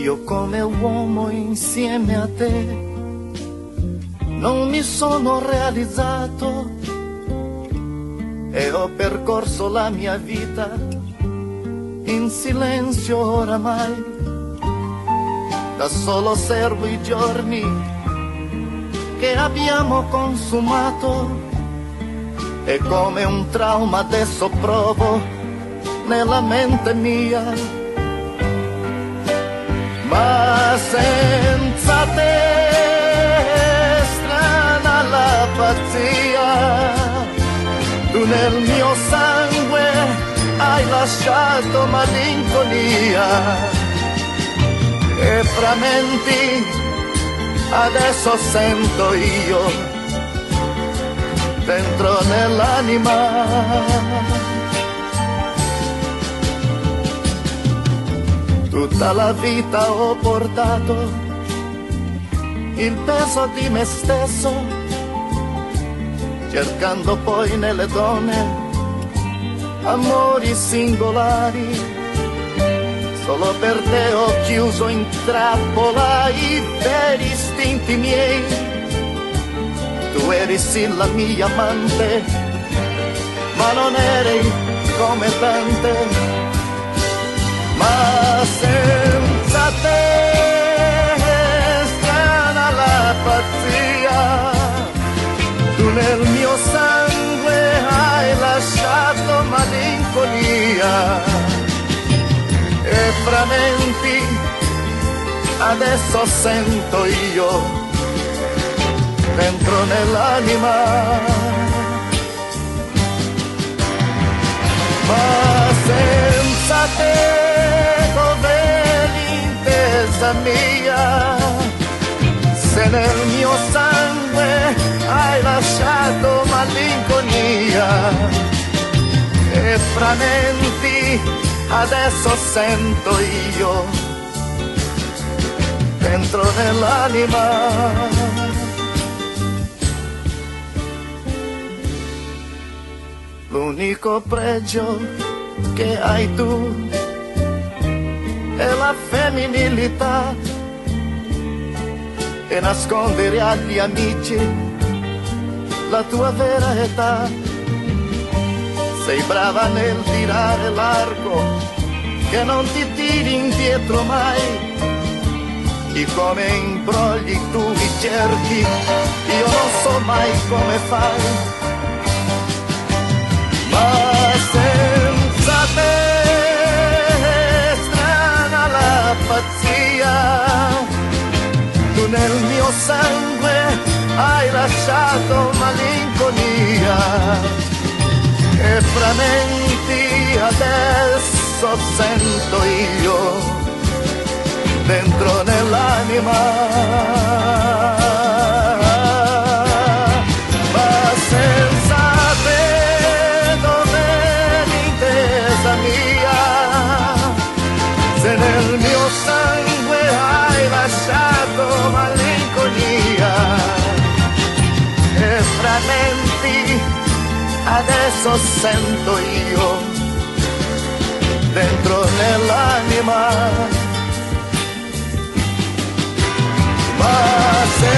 Io come uomo insieme a te non mi sono realizzato e ho percorso la mia vita in silenzio oramai. Da solo osservo i giorni che abbiamo consumato e come un trauma adesso provo nella mente mia. Ma senza te strana la pazzia, tu nel mio sangue hai lasciato malinconia e frammenti adesso sento io dentro nell'anima. Tutta la vita ho portato il peso di me stesso, cercando poi nelle donne amori singolari. Solo per te ho chiuso in trappola i veri istinti miei. Tu eri sì la mia amante, ma non eri come tante. Ma senza te strana la pazzia, tu nel mio sangue hai lasciato malinconia e frammenti adesso sento io dentro nell'anima. Ma senza te dov'è l'intesa mia, se nel mio sangue hai lasciato malinconia e frammenti adesso sento io dentro nell'anima. L'unico pregio che hai tu è la femminilità e nascondere agli amici la tua vera età. Sei brava nel tirare largo, che non ti tiri indietro mai. Di come imbrogli tu mi cerchi, io non so mai come fai. Ma senza te strana la pazzia, tu nel mio sangue hai lasciato malinconia e frammenti adesso sento io dentro nell'anima. Ma senza te dov'è l'intesa mia, se nel mio sangue hai lasciato malinconia e frammenti adesso sento io dentro nell'anima. Ma se